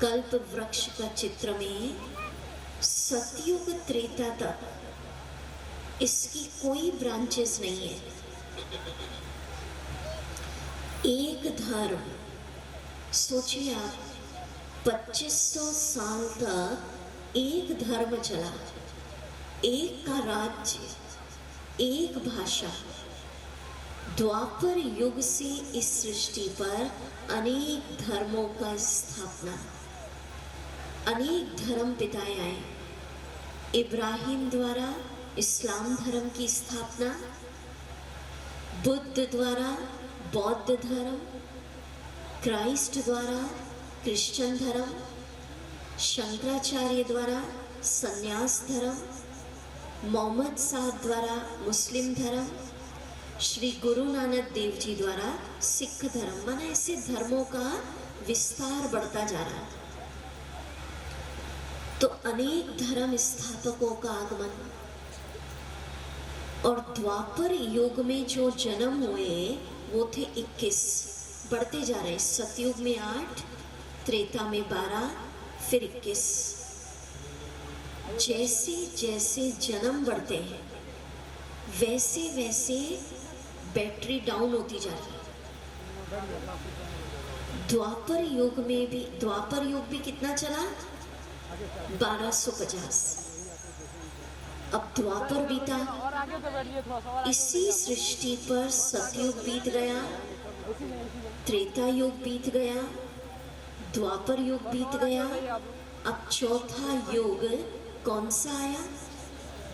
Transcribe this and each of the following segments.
कल्प वृक्ष का चित्र में सतयुग त्रेता तक इसकी कोई ब्रांचेस नहीं है। एक धर्म, सोचिए आप, 2500 साल तक एक धर्म चला, एक का राज्य, एक भाषा। द्वापर युग से इस सृष्टि पर अनेक धर्मों का स्थापना, अनेक धर्म पिताएं आए। इब्राहिम द्वारा इस्लाम धर्म की स्थापना, बुद्ध द्वारा बौद्ध धर्म, क्राइस्ट द्वारा क्रिश्चियन धर्म, शंकराचार्य द्वारा संन्यास धर्म, मोहम्मद साहब द्वारा मुस्लिम धर्म, श्री गुरु नानक देव जी द्वारा सिख धर्म। माना ऐसे धर्मों का विस्तार बढ़ता जा रहा है। तो अनेक धर्म स्थापकों का आगमन, और द्वापर युग में जो जन्म हुए वो थे 21, बढ़ते जा रहे। सतयुग में 8, त्रेता में 12, फिर 21। जैसे जैसे जन्म बढ़ते हैं वैसे वैसे बैटरी डाउन होती जा रही है। द्वापर युग में भी, द्वापर युग भी कितना चला? 1250। अब द्वापर बीता, इसी सृष्टि पर सतयुग बीत गया, त्रेता युग बीत गया, द्वापर युग बीत गया। अब चौथा युग कौन सा आया?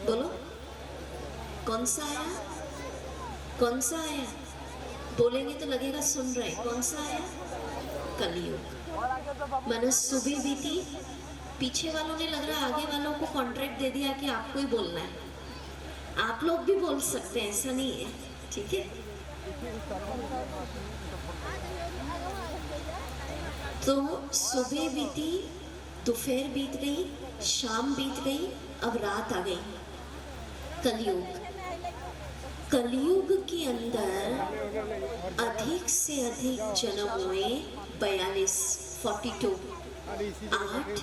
बोलो, कौन सा आया? कौन सा आया? बोलेंगे तो लगेगा सुन रहे। कौन सा आया? कलयुग। मानो सुबह बीती, पीछे वालों ने लग रहा आगे वालों को कॉन्ट्रैक्ट दे दिया कि आपको ही बोलना है। आप लोग भी बोल सकते हैं, ऐसा नहीं है, ठीक है? तो सुबह बीती, दोपहर बीत गई, शाम बीत गई, अब रात आ गई। कलयुग। कलयुग के अंदर अधिक से अधिक जन्म हुए 42, 42, 8,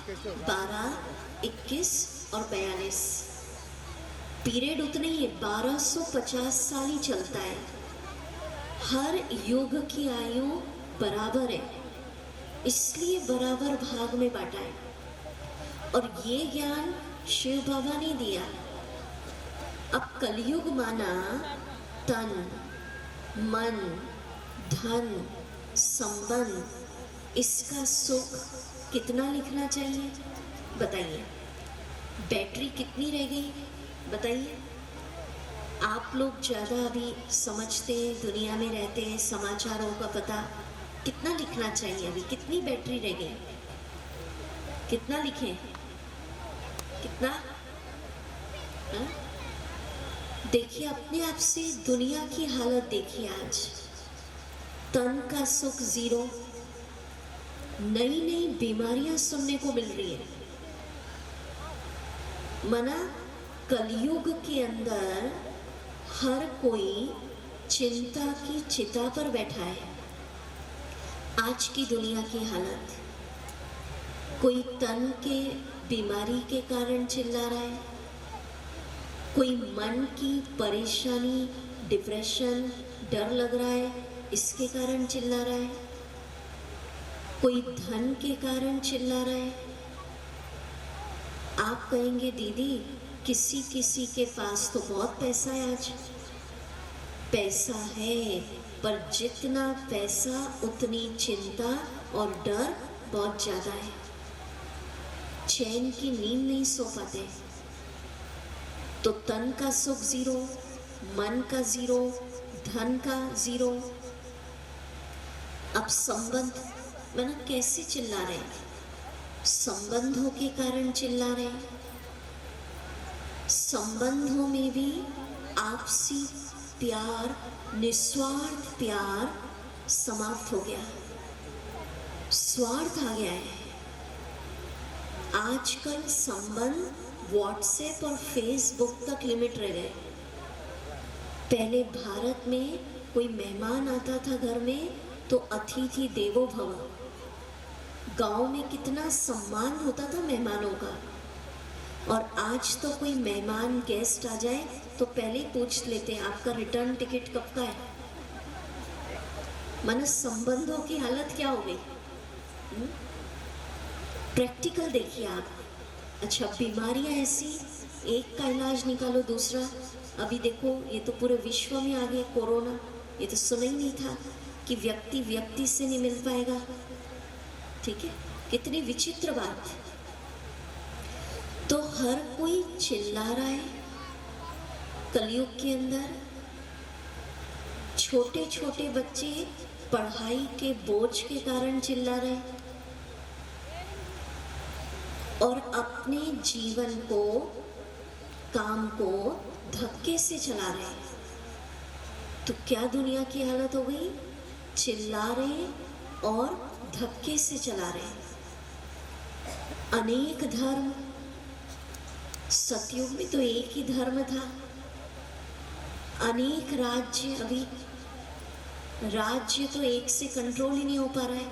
12, 21 और 42। पीरियड उतने ही है, 1250 साल ही चलता है। हर युग की आयु बराबर है, इसलिए बराबर भाग में बांटा है। और ये ज्ञान शिव बाबा ने दिया। अब कलयुग माना तन, मन, धन, संबंध, इसका सुख कितना लिखना चाहिए बताइए? बैटरी कितनी रह गई बताइए? आप लोग ज़्यादा अभी समझते हैं, दुनिया में रहते हैं, समाचारों का पता, कितना लिखना चाहिए? अभी कितनी बैटरी रह गई? कितना लिखें? कितना? हा? देखिए अपने आप से दुनिया की हालत देखिए आज। तन का सुख 0, नई नई बीमारियां सुनने को मिल रही है। मना कलयुग के अंदर हर कोई चिंता की चिता पर बैठा है। आज की दुनिया की हालत, कोई तन के बीमारी के कारण चिल्ला रहा है, कोई मन की परेशानी, डिप्रेशन, डर लग रहा है, इसके कारण चिल्ला रहा है, कोई धन के कारण चिल्ला रहा है। आप कहेंगे दीदी किसी किसी के पास तो बहुत पैसा है। आज पैसा है, पर जितना पैसा उतनी चिंता और डर बहुत ज़्यादा है। चैन की नींद नहीं सो पाते। तो तन का सुख 0, मन का 0, धन का 0। अब संबंध, मैंने कैसे चिल्ला रहे हैं? संबंधों के कारण चिल्ला रहे हैं। संबंधों में भी आपसी प्यार, निस्वार्थ प्यार समाप्त हो गया, स्वार्थ आ गया है। आजकल संबंध व्हाट्सएप और फेसबुक तक लिमिट रह गए। पहले भारत में कोई मेहमान आता था घर में तो अतिथि देवो भव, गांव में कितना सम्मान होता था मेहमानों का, और आज तो कोई मेहमान गेस्ट आ जाए तो पहले ही पूछ लेते हैं आपका रिटर्न टिकट कब का है। मानो संबंधों की हालत क्या हो गई। प्रैक्टिकल देखिए आप। अच्छा, बीमारियां ऐसी, एक का इलाज निकालो दूसरा। अभी देखो ये तो पूरे विश्व में आ गया कोरोना। ये तो सुना ही नहीं था कि व्यक्ति व्यक्ति से नहीं मिल पाएगा। ठीक है, कितनी विचित्र बात। तो हर कोई चिल्ला रहा है कलयुग के अंदर। छोटे छोटे बच्चे पढ़ाई के बोझ के कारण चिल्ला रहे हैं और अपने जीवन को, काम को धक्के से चला रहे हैं। तो क्या दुनिया की हालत हो गई? चिल्ला रहे और धक्के से चला रहे हैं। अनेक धर्म, सतयुग में तो एक ही धर्म था। अनेक राज्य, अभी राज्य तो एक से कंट्रोल ही नहीं हो पा रहा है।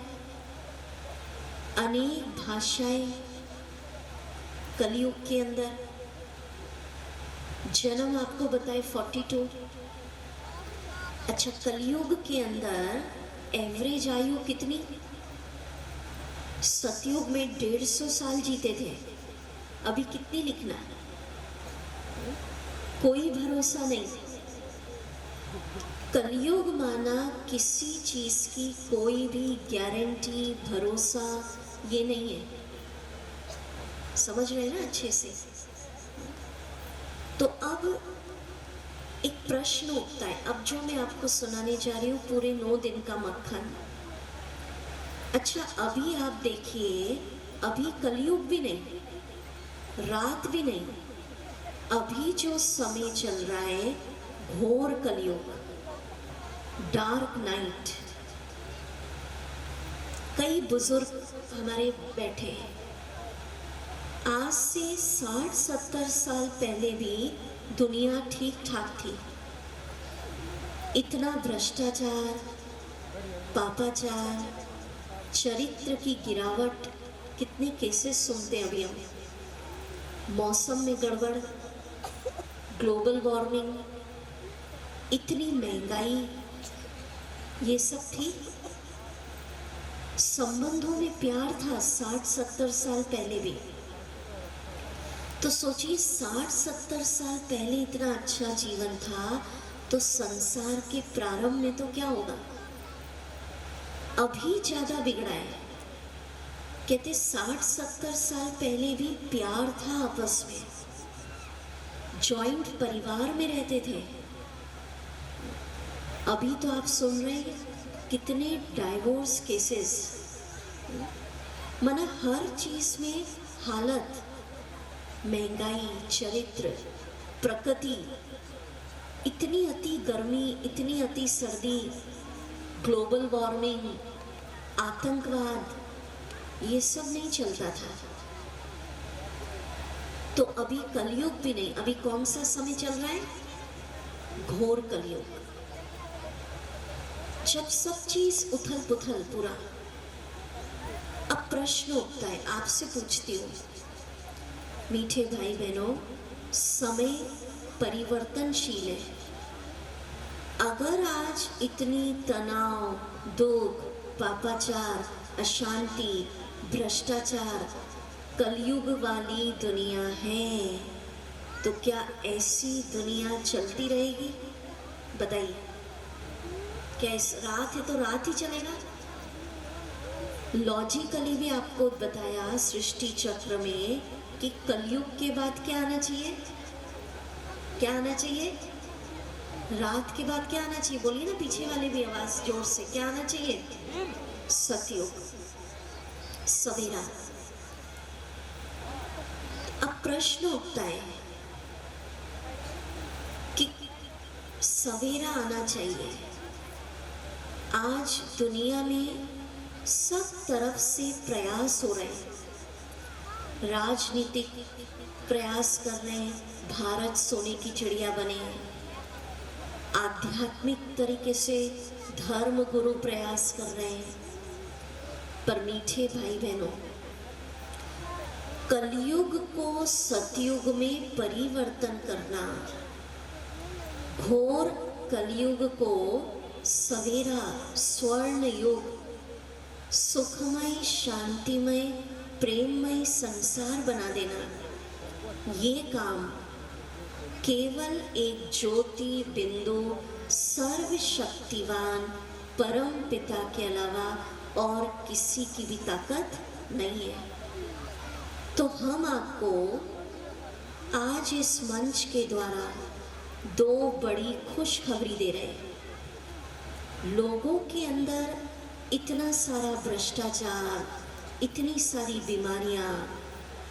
अनेक भाषाएं कलयुग के अंदर। जन्म आपको बताए 42। अच्छा, कलयुग के अंदर एवरेज आयु कितनी? सतयुग में 150 साल जीते थे, अभी कितनी लिखना है? कोई भरोसा नहीं। कलयुग माना किसी चीज की कोई भी गारंटी, भरोसा ये नहीं है। समझ रहे हैं ना अच्छे से? तो अब एक प्रश्न उठता है, अब जो मैं आपको सुनाने जा रही हूँ पूरे 9 दिन का मक्खन। अच्छा, अभी आप देखिए, अभी कलयुग भी नहीं, रात भी नहीं, अभी जो समय चल रहा है घोर कलयुग, डार्क नाइट। कई बुजुर्ग हमारे बैठे हैं। आज से 60-70 साल पहले भी दुनिया ठीक ठाक थी। इतना भ्रष्टाचार, पापाचार, चरित्र की गिरावट, कितने केसेस सुनते हैं अभी हम। मौसम में गड़बड़, ग्लोबल वार्मिंग, इतनी महंगाई, ये सब थी। संबंधों में प्यार था 60-70 साल पहले भी। तो सोचिए 60-70 साल पहले इतना अच्छा जीवन था, तो संसार के प्रारंभ में तो क्या होगा? अभी ज्यादा बिगड़ा है। कहते 60-70 साल पहले भी प्यार था आपस में, जॉइंट परिवार में रहते थे। अभी तो आप सुन रहे हैं कितने डाइवोर्स केसेस। माना हर चीज में हालत, महंगाई, चरित्र, प्रकृति, इतनी अति गर्मी, इतनी अति सर्दी, ग्लोबल वार्मिंग, आतंकवाद, ये सब नहीं चलता था। तो अभी कलयुग भी नहीं। अभी कौन सा समय चल रहा है? घोर कलयुग, जब सब चीज उथल पुथल पूरा। अब प्रश्न उठता है, आपसे पूछती हूँ मीठे भाई बहनों, समय परिवर्तनशील है। अगर आज इतनी तनाव, दुख, पापाचार, अशांति, भ्रष्टाचार, कलयुग वाली दुनिया है, तो क्या ऐसी दुनिया चलती रहेगी? बताइए। क्या इस रात है तो रात ही चलेगा? लॉजिकली भी आपको बताया सृष्टि चक्र में कि कलयुग के बाद क्या आना चाहिए? क्या आना चाहिए? रात के बाद क्या आना चाहिए? बोलिए ना पीछे वाले भी आवाज जोर से, क्या आना चाहिए? सतयुग, सवेरा। अब प्रश्न उठता है कि सवेरा आना चाहिए। आज दुनिया में सब तरफ से प्रयास हो रहे हैं, राजनीतिक प्रयास कर रहे हैं, भारत सोने की चिड़िया बने, आध्यात्मिक तरीके से धर्म गुरु प्रयास कर रहे हैं, पर मीठे भाई बहनों, कलयुग को सतयुग में परिवर्तन करना, घोर कलयुग को सवेरा स्वर्ण युग, सुखमय शांतिमय प्रेममय संसार बना देना, ये काम केवल एक ज्योति बिंदु सर्वशक्तिवान परम पिता के अलावा और किसी की भी ताकत नहीं है। तो हम आपको आज इस मंच के द्वारा दो बड़ी खुशखबरी दे रहे हैं। लोगों के अंदर इतना सारा भ्रष्टाचार, इतनी सारी बीमारियां,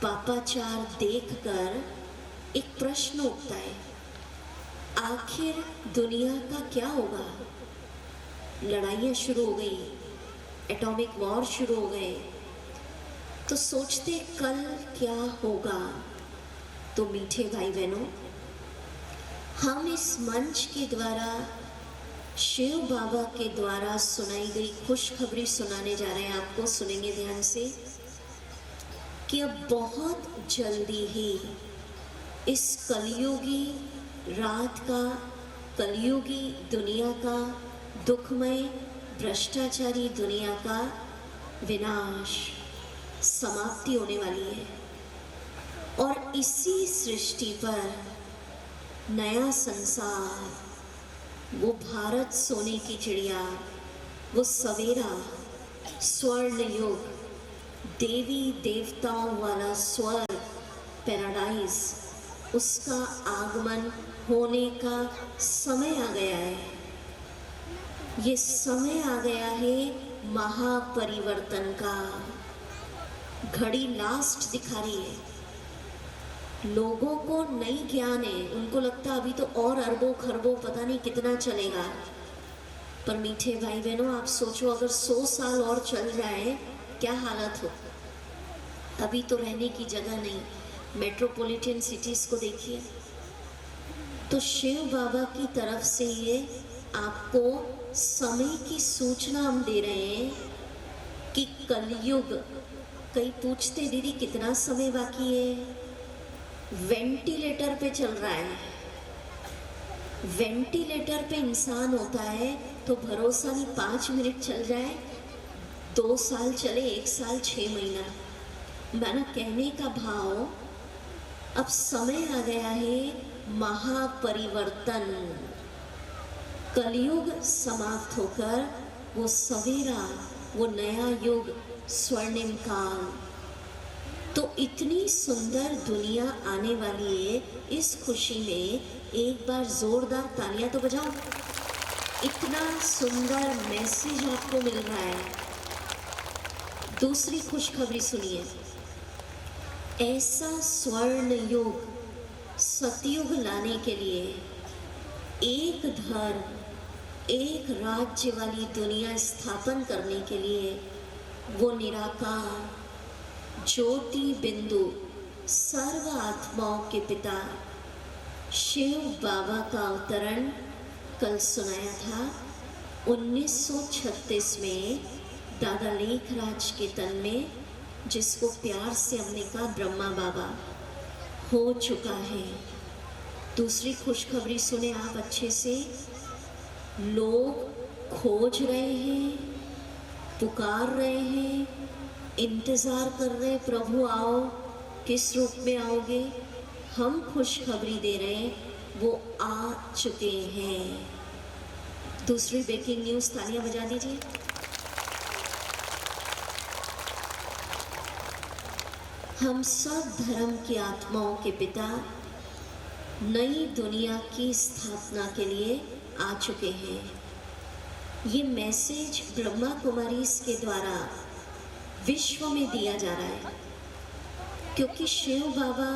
पापाचार देखकर एक प्रश्न उठता है, आखिर दुनिया का क्या होगा? लड़ाइयाँ शुरू हो गई, एटॉमिक वॉर शुरू हो गए, तो सोचते कल क्या होगा। तो मीठे भाई बहनों, हम इस मंच के द्वारा शिव बाबा के द्वारा सुनाई गई खुशखबरी सुनाने जा रहे हैं। आपको सुनेंगे ध्यान से कि अब बहुत जल्दी ही इस कलयुगी रात का, कलयुगी दुनिया का, दुखमय भ्रष्टाचारी दुनिया का विनाश, समाप्ति होने वाली है और इसी सृष्टि पर नया संसार, वो भारत सोने की चिड़िया, वो सवेरा स्वर्ण युग, देवी देवताओं वाला स्वर्ग पैराडाइज, उसका आगमन होने का समय आ गया है। ये समय आ गया है महापरिवर्तन का। घड़ी लास्ट दिखा रही है। लोगों को नई ज्ञान है, उनको लगता अभी तो और अरबों खरबों पता नहीं कितना चलेगा। पर मीठे भाई बहनों, आप सोचो अगर 100 साल और चल जाए क्या हालत हो। अभी तो रहने की जगह नहीं। मेट्रोपॉलिटन सिटीज को देखिए। तो शिव बाबा की तरफ से ये आपको समय की सूचना हम दे रहे हैं कि कलयुग, कई पूछते दीदी कितना समय बाकी है? वेंटिलेटर पे चल रहा है। वेंटिलेटर पे इंसान होता है तो भरोसा नहीं, 5 मिनट चल जाए, 2 साल चले, 1 साल 6 महीना। मैंने कहने का भाव, अब समय आ गया है महापरिवर्तन। कलयुग समाप्त होकर वो सवेरा, वो नया युग, स्वर्णिम काल, तो इतनी सुंदर दुनिया आने वाली है। इस खुशी में एक बार जोरदार तालियां तो बजाओ। इतना सुंदर मैसेज आपको मिल रहा है। दूसरी खुशखबरी सुनिए। ऐसा स्वर्ण युग, सतयुग लाने के लिए, एक धर्म, एक राज्य वाली दुनिया स्थापन करने के लिए, वो निराकार ज्योति बिंदु सर्व आत्माओं के पिता शिव बाबा का अवतरण कल सुनाया था। 1936 में दादा लेखराज के तन में, जिसको प्यार से हमने कहा ब्रह्मा बाबा, हो चुका है। दूसरी खुशखबरी सुने आप अच्छे से। लोग खोज रहे हैं, पुकार रहे हैं, इंतज़ार कर रहे, प्रभु आओ, किस रूप में आओगे? हम खुशखबरी दे रहे हैं, वो आ चुके हैं। दूसरी ब्रेकिंग न्यूज़, तालियां बजा दीजिए। हम सब धर्म की आत्माओं के पिता नई दुनिया की स्थापना के लिए आ चुके हैं। ये मैसेज ब्रह्मा कुमारीज के द्वारा विश्व में दिया जा रहा है, क्योंकि शिव बाबा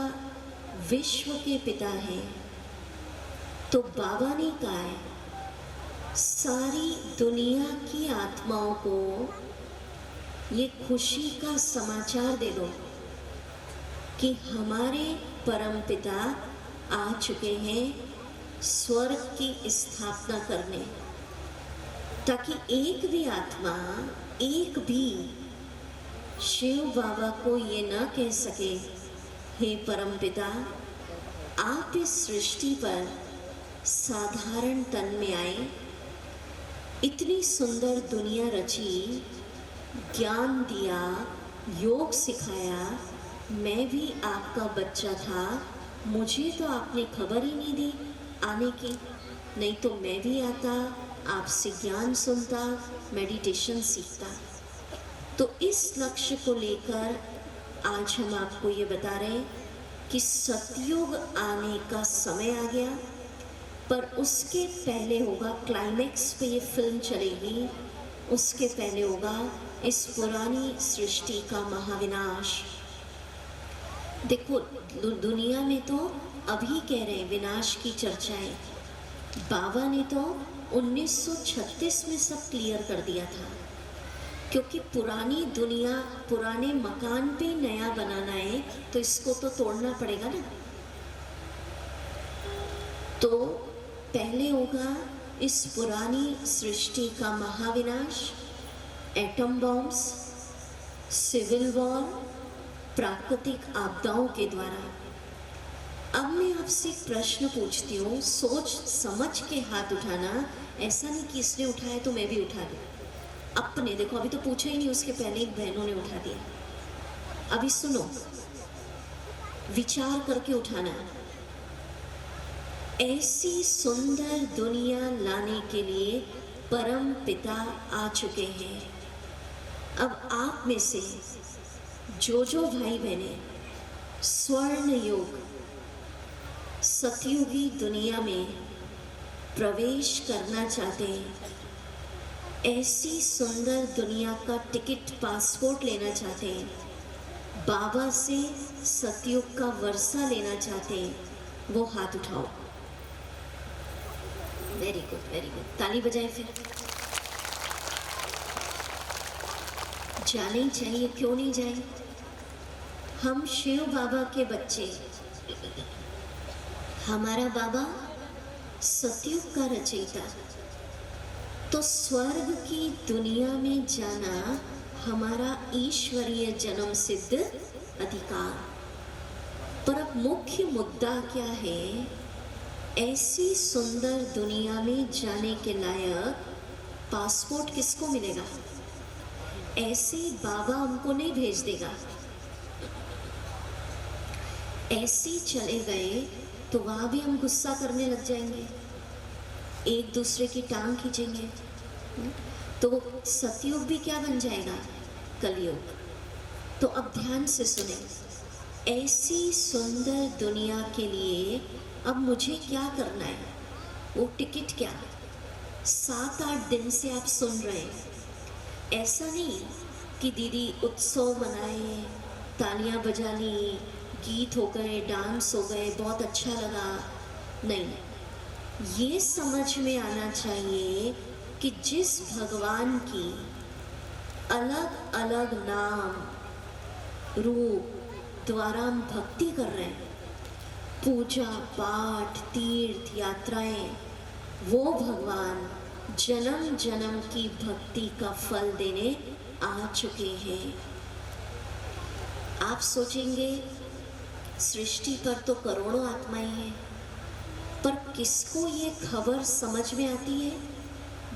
विश्व के पिता हैं। तो बाबा ने कहा है, सारी दुनिया की आत्माओं को ये खुशी का समाचार दे दो कि हमारे परम पिता आ चुके हैं स्वर्ग की स्थापना करने, ताकि एक भी आत्मा, एक भी शिव बाबा को ये न कह सके, हे परमपिता, आप इस सृष्टि पर साधारण तन में आए, इतनी सुंदर दुनिया रची, ज्ञान दिया, योग सिखाया, मैं भी आपका बच्चा था, मुझे तो आपने खबर ही नहीं दी आने की, नहीं तो मैं भी आता, आपसे ज्ञान सुनता, मेडिटेशन सीखता। तो इस लक्ष्य को लेकर आज हम आपको ये बता रहे हैं कि सतयुग आने का समय आ गया, पर उसके पहले होगा क्लाइमेक्स पे ये फिल्म चलेगी, उसके पहले होगा इस पुरानी सृष्टि का महाविनाश। देखो दुनिया में तो अभी कह रहे हैं विनाश की चर्चाएं, बाबा ने तो 1936 में सब क्लियर कर दिया था, क्योंकि पुरानी दुनिया, पुराने मकान पे नया बनाना है तो इसको तो तोड़ना पड़ेगा ना। तो पहले होगा इस पुरानी सृष्टि का महाविनाश, एटम बॉम्ब्स, सिविल वॉर, प्राकृतिक आपदाओं के द्वारा। अब मैं आपसे एक प्रश्न पूछती हूँ, सोच समझ के हाथ उठाना, ऐसा नहीं कि इसने उठाया तो मैं भी उठा दूँ। अपने देखो, अभी तो पूछा ही नहीं, उसके पहले ही बहनों ने उठा दिया। अभी सुनो, विचार करके उठाना। ऐसी सुंदर दुनिया लाने के लिए परम पिता आ चुके हैं। अब आप में से जो भाई बहने स्वर्ण युग सतयुगी दुनिया में प्रवेश करना चाहते हैं, ऐसी सुंदर दुनिया का टिकट, पासपोर्ट लेना चाहते हैं, बाबा से सतयुग का वर्षा लेना चाहते हैं, वो हाथ उठाओ। वेरी गुड, वेरी गुड, ताली बजाएं फिर। जाने ही चाहिए, क्यों नहीं जाए। हम शिव बाबा के बच्चे, हमारा बाबा सतयुग का रचयिता, तो स्वर्ग की दुनिया में जाना हमारा ईश्वरीय जन्म सिद्ध अधिकार। पर अब मुख्य मुद्दा क्या है, ऐसी सुंदर दुनिया में जाने के लायक पासपोर्ट किसको मिलेगा? ऐसे बाबा हमको नहीं भेज देगा। ऐसे चले गए तो वहां भी हम गुस्सा करने लग जाएंगे, एक दूसरे की टांग खींचेंगे, तो सतयुग भी क्या बन जाएगा? कलयुग। तो अब ध्यान से सुने, ऐसी सुंदर दुनिया के लिए अब मुझे क्या करना है? वो टिकट क्या? 7-8 दिन से आप सुन रहे हैं। ऐसा नहीं कि दीदी उत्सव मनाए, तालियां बजा ली, गीत हो गए, डांस हो गए, बहुत अच्छा लगा, नहीं। ये समझ में आना चाहिए कि जिस भगवान की अलग अलग नाम रूप द्वारा हम भक्ति कर रहे हैं, पूजा पाठ तीर्थ यात्राएं, वो भगवान जन्म जन्म की भक्ति का फल देने आ चुके हैं। आप सोचेंगे सृष्टि पर तो करोड़ों आत्माएं हैं, पर किसको ये खबर समझ में आती है?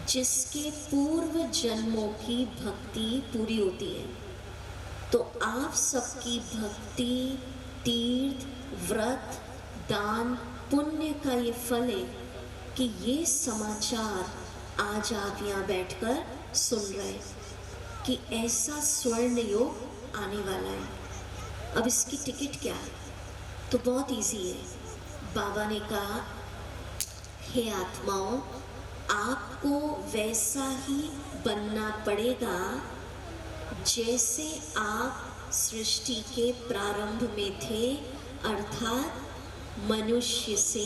जिसके पूर्व जन्मों की भक्ति पूरी होती है। तो आप सबकी भक्ति, तीर्थ, व्रत, दान, पुण्य का ये फल है कि ये समाचार आज आप यहाँ बैठकर सुन रहे कि ऐसा स्वर्ण योग आने वाला है। अब इसकी टिकट क्या है? तो बहुत इजी है। बाबा ने कहा, हे आत्माओं, आपको वैसा ही बनना पड़ेगा जैसे आप सृष्टि के प्रारंभ में थे, अर्थात मनुष्य से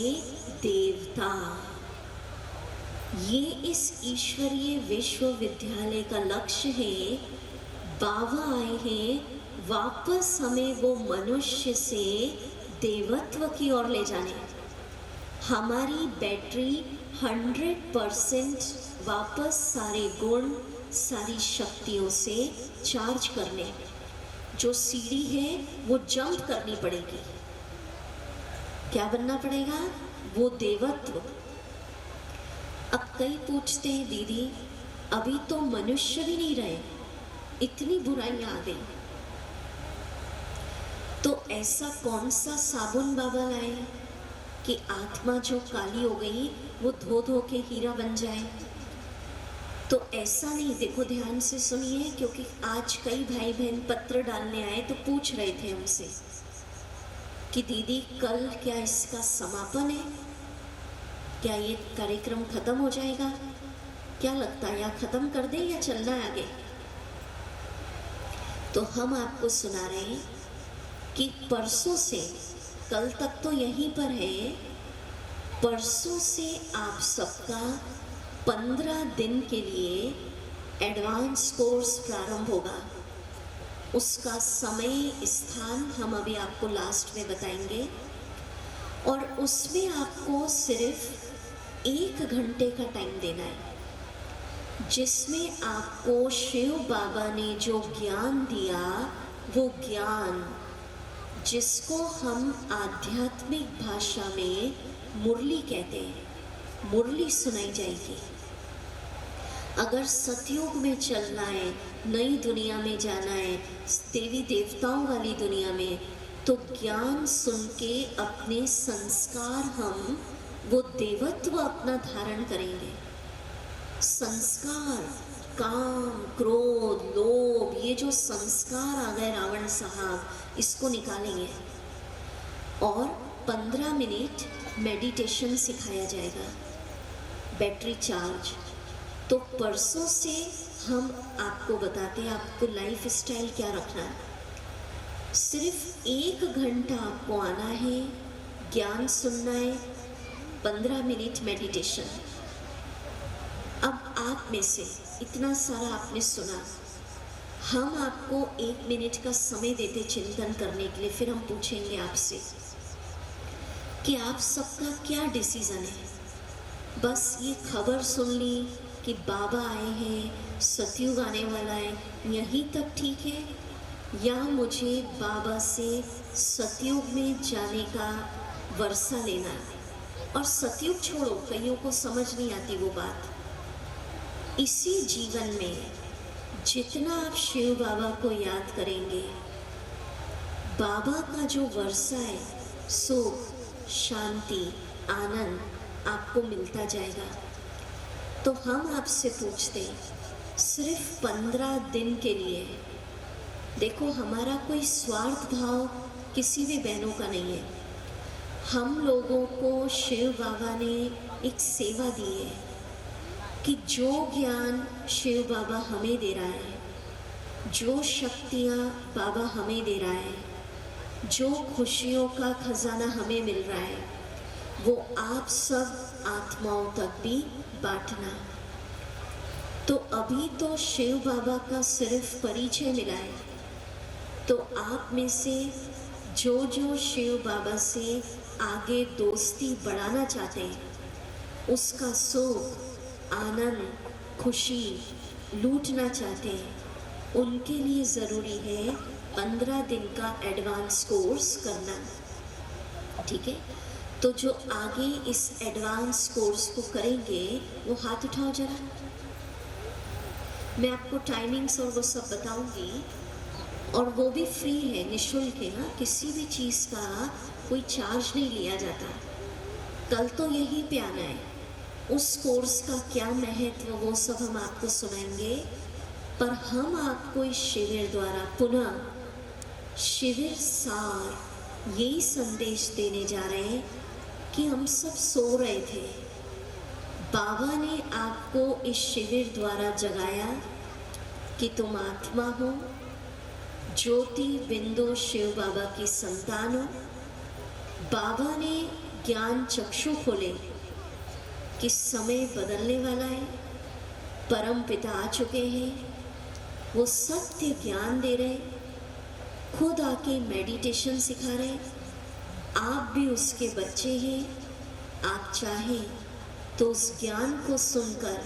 देवता। ये इस ईश्वरीय विश्वविद्यालय का लक्ष्य है। बाबा आए हैं वापस हमें वो मनुष्य से देवत्व की ओर ले जाने। हमारी बैटरी 100% वापस सारे गुण, सारी शक्तियों से चार्ज करने। जो सीढ़ी है वो जंप करनी पड़ेगी। क्या बनना पड़ेगा? वो देवत्व। अब कई पूछते हैं दीदी अभी तो मनुष्य भी नहीं रहे, इतनी बुराइयां आ गई, तो ऐसा कौन सा साबुन बाबा लाए कि आत्मा जो काली हो गई वो धो धो के हीरा बन जाए? तो ऐसा नहीं, देखो ध्यान से सुनिए, क्योंकि आज कई भाई बहन पत्र डालने आए तो पूछ रहे थे हमसे कि दीदी कल क्या इसका समापन है, क्या ये कार्यक्रम खत्म हो जाएगा? क्या लगता है, या खत्म कर दे या चलना है आगे? तो हम आपको सुना रहे हैं कि परसों से, कल तक तो यहीं पर है, परसों से आप सबका 15 दिन के लिए एडवांस कोर्स प्रारंभ होगा। उसका समय, स्थान हम अभी आपको लास्ट में बताएंगे, और उसमें आपको सिर्फ 1 घंटे का टाइम देना है, जिसमें आपको शिव बाबा ने जो ज्ञान दिया, वो ज्ञान जिसको हम आध्यात्मिक भाषा में मुरली कहते हैं, मुरली सुनाई जाएगी। अगर सतयुग में चलना है, नई दुनिया में जाना है, देवी देवताओं वाली दुनिया में, तो ज्ञान सुन के अपने संस्कार, हम वो देवत्व अपना धारण करेंगे। संस्कार, काम, क्रोध, लोभ, ये जो संस्कार आ गए रावण साहब, इसको निकालेंगे। और 15 मिनट मेडिटेशन सिखाया जाएगा, बैटरी चार्ज। तो परसों से हम आपको बताते हैं आपको लाइफ स्टाइल क्या रखना है। सिर्फ 1 घंटा आपको आना है, ज्ञान सुनना है, 15 मिनट मेडिटेशन। अब आप में से इतना सारा आपने सुना, हम आपको 1 मिनट का समय देते चिंतन करने के लिए। फिर हम पूछेंगे आपसे कि आप सबका क्या डिसीजन है। बस ये खबर सुन ली कि बाबा आए हैं, सतयुग आने वाला है, यहीं तक ठीक है, या मुझे बाबा से सतयुग में जाने का वर्षा लेना है? और सतयुग छोड़ो, कईयों को समझ नहीं आती वो बात। इसी जीवन में जितना आप शिव बाबा को याद करेंगे, बाबा का जो वर्षा है, सुख, शांति, आनंद आपको मिलता जाएगा। तो हम आपसे पूछते हैं, सिर्फ 15 दिन के लिए, देखो हमारा कोई स्वार्थ भाव किसी भी बहनों का नहीं है। हम लोगों को शिव बाबा ने एक सेवा दी है कि जो ज्ञान शिव बाबा हमें दे रहा है, जो शक्तियाँ बाबा हमें दे रहा है, जो खुशियों का खजाना हमें मिल रहा है, वो आप सब आत्माओं तक भी बांटना। तो अभी तो शिव बाबा का सिर्फ परिचय मिला है, तो आप में से जो जो शिव बाबा से आगे दोस्ती बढ़ाना चाहते हैं, उसका सुख, आनंद, खुशी लूटना चाहते हैं, उनके लिए ज़रूरी है 15 दिन का एडवांस कोर्स करना। ठीक है, तो जो आगे इस एडवांस कोर्स को करेंगे वो हाथ उठाओ जरा। मैं आपको टाइमिंग्स और वो सब बताऊंगी, और वो भी फ्री है, निःशुल्क है ना, किसी भी चीज़ का कोई चार्ज नहीं लिया जाता। कल तो यहीं पे आना है, उस कोर्स का क्या महत्व वो सब हम आपको सुनाएंगे। पर हम आपको इस शिविर द्वारा पुनः शिविर सार यही संदेश देने जा रहे हैं कि हम सब सो रहे थे, बाबा ने आपको इस शिविर द्वारा जगाया कि तुम आत्मा हो, ज्योति बिंदु शिव बाबा की संतान हो। बाबा ने ज्ञान चक्षु खोले कि समय बदलने वाला है, परम पिता आ चुके हैं, वो सत्य ज्ञान दे रहे, खुद आके मेडिटेशन सिखा रहे। आप भी उसके बच्चे हैं, आप चाहें तो उस ज्ञान को सुनकर,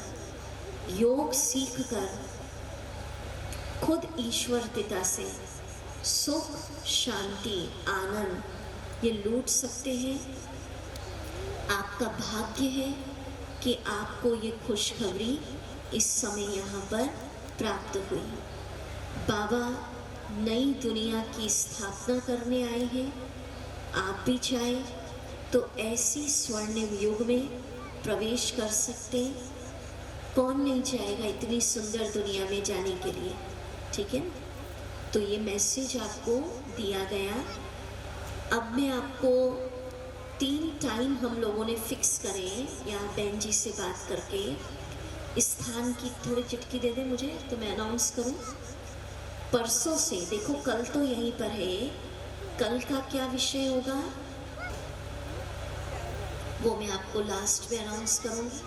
योग सीखकर खुद ईश्वर पिता से सुख, शांति, आनंद ये लूट सकते हैं। आपका भाग्य है कि आपको ये खुशखबरी इस समय यहाँ पर प्राप्त हुई। बाबा नई दुनिया की स्थापना करने आए हैं। आप भी चाहे तो ऐसी स्वर्णिम युग में प्रवेश कर सकते हैं। कौन नहीं चाहेगा इतनी सुंदर दुनिया में जाने के लिए, ठीक है। तो ये मैसेज आपको दिया गया। अब मैं आपको 3 टाइम हम लोगों ने फिक्स करे हैं यहाँ बहन जी से बात करके। स्थान की थोड़ी चिट्ठी दे दे मुझे तो मैं अनाउंस करूँ। परसों से देखो, कल तो यहीं पर है, कल का क्या विषय होगा वो मैं आपको लास्ट में अनाउंस करूँगी।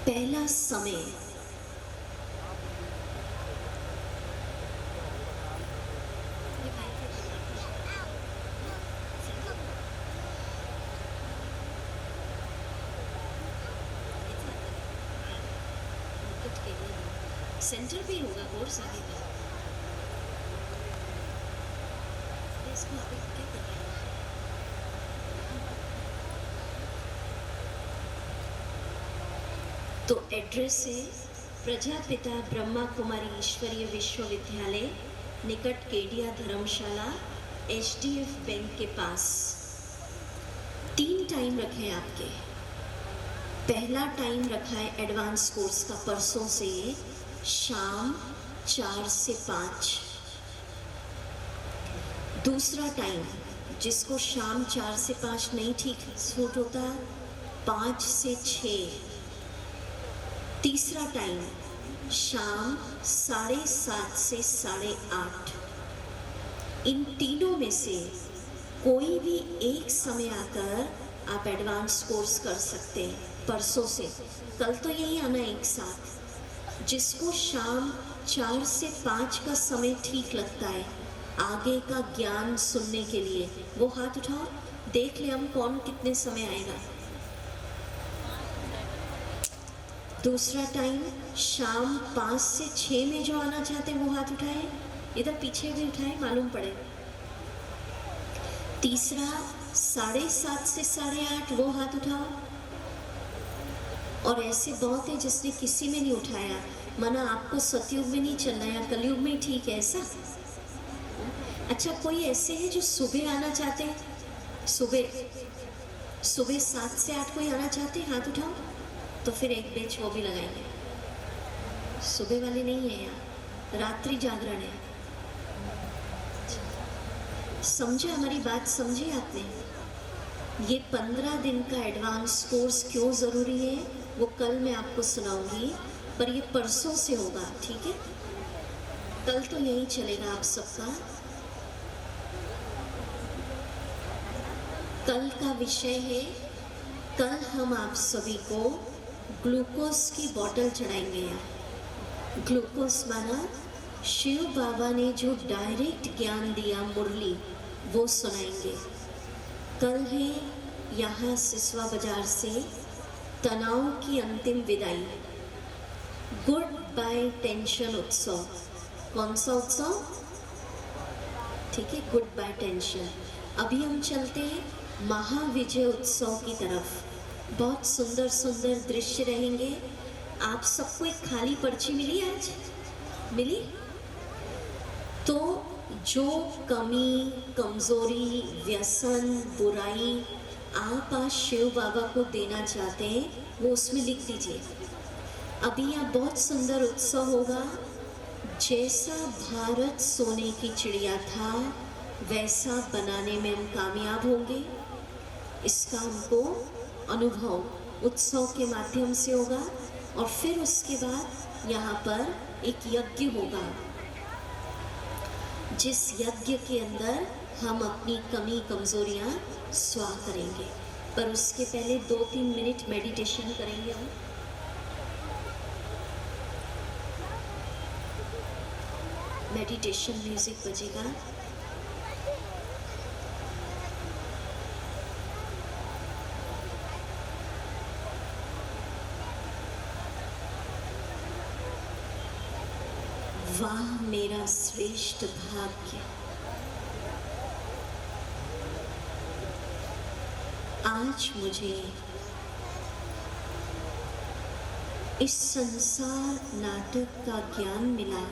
पहला समय सेंटर पे होगा कोर्स आगे का। इसको आगे क्या कर रहे हैं? तो एड्रेस है प्रजापिता ब्रह्मा कुमारी ईश्वरीय विश्वविद्यालय, निकट केडिया धर्मशाला, HDF बैंक के पास। 3 टाइम रखे हैं आपके। पहला टाइम रखा है एडवांस कोर्स का परसों से शाम 4 से 5। दूसरा टाइम जिसको शाम 4 से 5 नहीं ठीक सूट होता, 5 से 6। तीसरा टाइम शाम 7:30 से 8:30। इन तीनों में से कोई भी एक समय आकर आप एडवांस कोर्स कर सकते हैं। परसों से कल तो यही आना एक साथ। जिसको शाम 4 से 5 का समय ठीक लगता है आगे का ज्ञान सुनने के लिए, वो हाथ उठाओ, देख ले हम कौन कितने समय आएगा। दूसरा टाइम शाम 5 से 6 में जो आना चाहते हैं वो हाथ उठाए, इधर पीछे भी उठाए मालूम पड़े। तीसरा 7:30 से 8:30, वो हाथ उठाओ। और ऐसे बहुत है जिसने किसी में नहीं उठाया, माना आपको सतयुग में नहीं चलना है, कलयुग में ठीक है ऐसा। अच्छा, कोई ऐसे है जो सुबह आना चाहते हैं? सुबह 7 से 8 कोई आना चाहते हैं? हाथ उठाओ। तो फिर एक बेच वो भी लगाएंगे। सुबह वाले नहीं है यहाँ, रात्रि जागरण है। समझे हमारी बात? समझे आपने? ये 15 दिन का एडवांस कोर्स क्यों ज़रूरी है वो कल मैं आपको सुनाऊंगी, पर ये परसों से होगा, ठीक है। कल तो यही चलेगा आप सबका। कल का विषय है, कल हम आप सभी को ग्लूकोज की बोतल चढ़ाएंगे। यहाँ ग्लूकोज माना शिव बाबा ने जो डायरेक्ट ज्ञान दिया, मुरली, वो सुनाएंगे। कल है यहाँ सिसवा बाजार से तनाव की अंतिम विदाई, गुड बाय टेंशन उत्सव। कौन सा उत्सव? ठीक है, गुड बाय टेंशन। अभी हम चलते हैं महाविजय उत्सव की तरफ। बहुत सुंदर सुंदर दृश्य रहेंगे। आप सबको एक खाली पर्ची मिली आज? मिली? तो जो कमी, कमजोरी, व्यसन, बुराई आप आज शिव बाबा को देना चाहते हैं वो उसमें लिख दीजिए। अभी यहाँ बहुत सुंदर उत्सव होगा। जैसा भारत सोने की चिड़िया था वैसा बनाने में हम कामयाब होंगे। इसका हमको अनुभव उत्सव के माध्यम से होगा। और फिर उसके बाद यहाँ पर एक यज्ञ होगा, जिस यज्ञ के अंदर हम अपनी कमी कमजोरियां स्वाह करेंगे। पर उसके पहले 2-3 मिनट मेडिटेशन करेंगे हम। मेडिटेशन म्यूजिक बजेगा। वाह मेरा श्रेष्ठ भाग्य, आज मुझे इस संसार नाटक का ज्ञान मिला।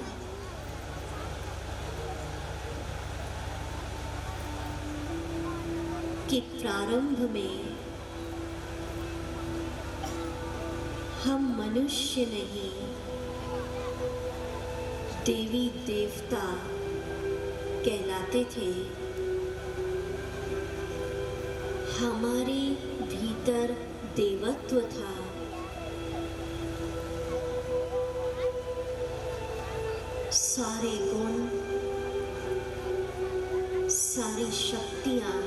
कि प्रारंभ में हम मनुष्य नहीं, देवी देवता कहलाते थे। हमारे भीतर देवत्व था। सारे गुण, सारी शक्तियां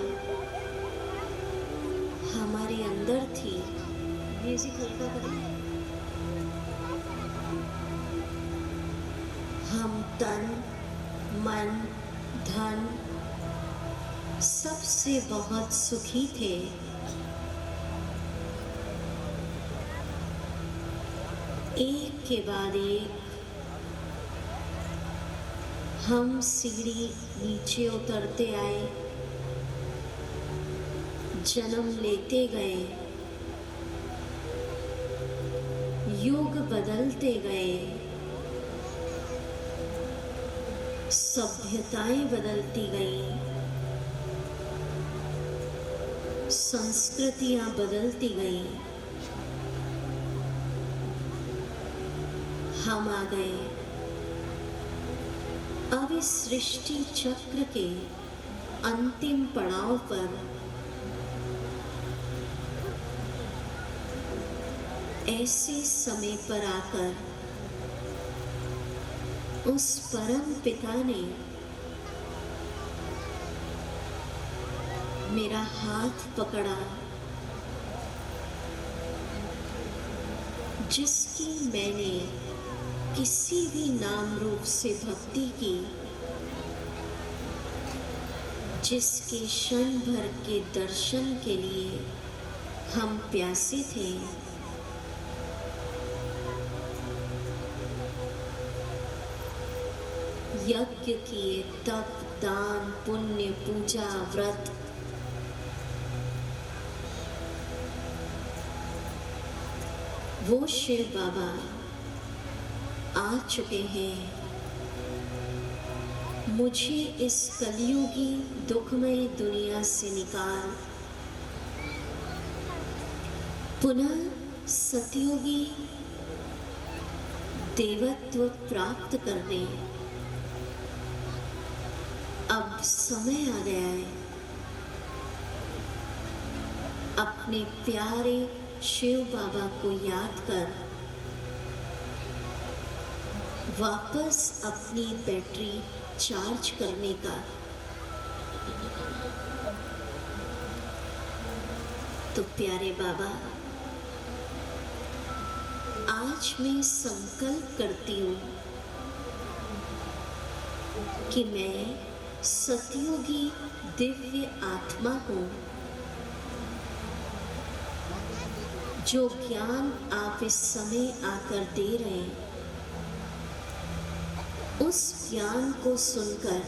हमारे अंदर थी। म्यूजिक हल्का करें। हम तन, मन, धन सबसे बहुत सुखी थे। एक के बाद एक हम सीढ़ी नीचे उतरते आए, जन्म लेते गए, युग बदलते गए, सभ्यताएं बदलती गईं, संस्कृतियां बदलती गईं। हम आ गए अब इस सृष्टि चक्र के अंतिम पड़ाव पर। ऐसे समय पर आकर उस परम पिता ने मेरा हाथ पकड़ा, जिसकी मैंने किसी भी नाम रूप से भक्ति की, जिसके क्षण भर के दर्शन के लिए हम प्यासे थे। यज्ञ किए, तप, दान, पुण्य, पूजा, व्रत, वो शिव बाबा आ चुके हैं मुझे इस कलियुगी दुखमय दुनिया से निकाल पुनः सतयुगी देवत्व प्राप्त करने। अब समय आ गया है अपने प्यारे शिव बाबा को याद कर वापस अपनी बैटरी चार्ज करने का। तो प्यारे बाबा, आज मैं संकल्प करती हूँ कि मैं सतयुगी दिव्य आत्मा हूँ। जो ज्ञान आप इस समय आकर दे रहे हैं, उस ज्ञान को सुनकर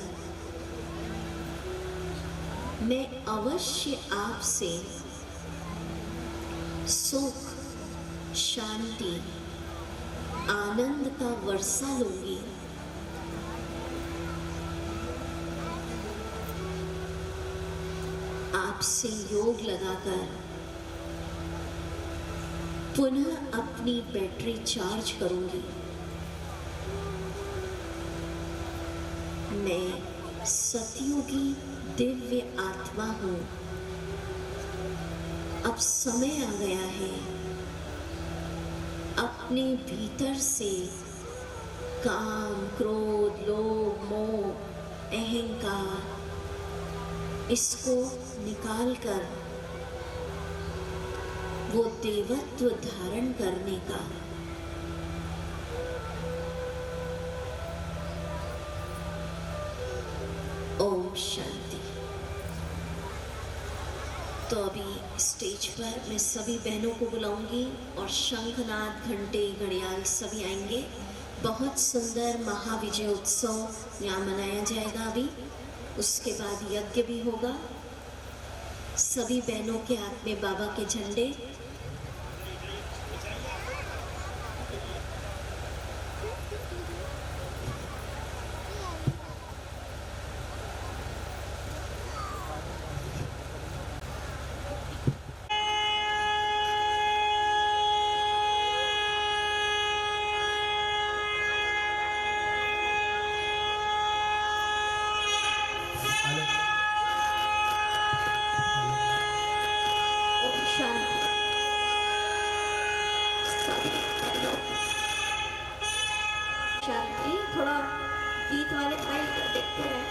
मैं अवश्य आपसे सुख, शांति, आनंद का वर्षा लूंगी। आपसे योग लगाकर पुनः अपनी बैटरी चार्ज करूंगी। मैं सतयुगी दिव्य आत्मा हूं। अब समय आ गया है अपने भीतर से काम, क्रोध, लोभ, मोह, अहंकार इसको निकालकर वो देवत्व धारण करने का। ओम शांति। तो अभी स्टेज पर मैं सभी बहनों को बुलाऊंगी और शंखनाद, घंटे, घड़ियाल सभी आएंगे। बहुत सुंदर महाविजय उत्सव यहाँ मनाया जाएगा अभी। उसके बाद यज्ञ भी होगा। सभी बहनों के हाथ में बाबा के झंडे। शांति, थोड़ा गीत वाले फाइल देखते रहे।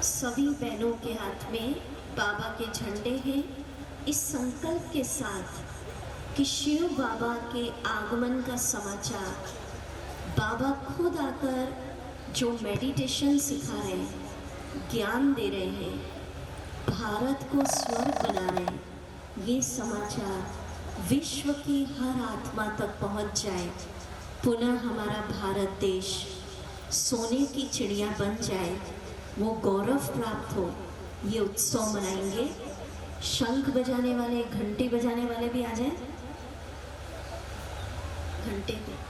सभी बहनों के हाथ में बाबा के झंडे हैं। इस संकल्प के साथ कि शिव बाबा के आगमन का समाचार, बाबा खुद आकर जो मेडिटेशन सिखा रहे हैं, ज्ञान दे रहे हैं, भारत को स्वर्ग बना रहे हैं, ये समाचार विश्व की हर आत्मा तक पहुंच जाए। पुनः हमारा भारत देश सोने की चिड़िया बन जाए, वो गौरव प्राप्त हो, ये उत्सव मनाएंगे। शंख बजाने वाले, घंटी बजाने वाले भी आ जाएं। घंटे पे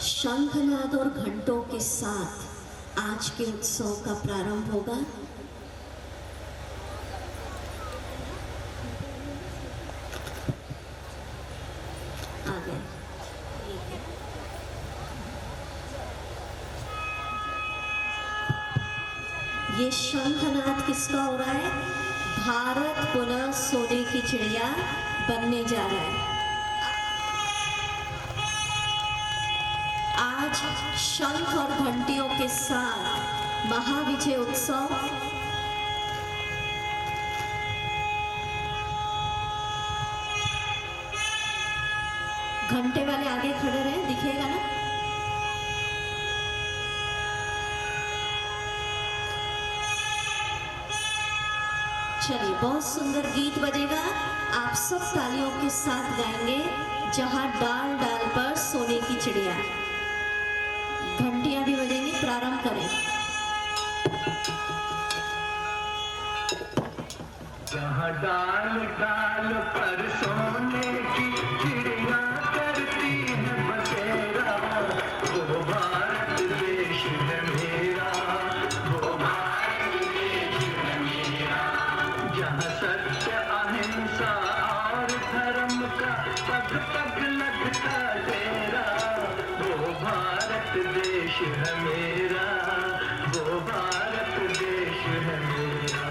शंखनाद और घंटों के साथ आज के उत्सव का प्रारंभ होगा। आ गए। ये शंखनाद किसका हो रहा है? भारत पुनः सोने की चिड़िया बनने जा रहा है। आज शंख और घंटियों के साथ महाविजय उत्सव। घंटे वाले आगे खड़े रहे, दिखेगा ना? चलिए, बहुत सुंदर गीत बजेगा। आप सब तालियों के साथ गाएंगे। जहां डाल डाल पर सोने की चिड़िया। घंटियां भी बजेंगी। प्रारंभ करें। जहाँ डाल डाल पर सोने की चिड़िया करती है बसेरा, वो भारत देश है मेरा, वो भारत देश है मेरा। जहाँ सत्य अहिंसा और धर्म का पग पग लगता डेरा, वो भारत देश है मेरा, वो भारत देश है मेरा।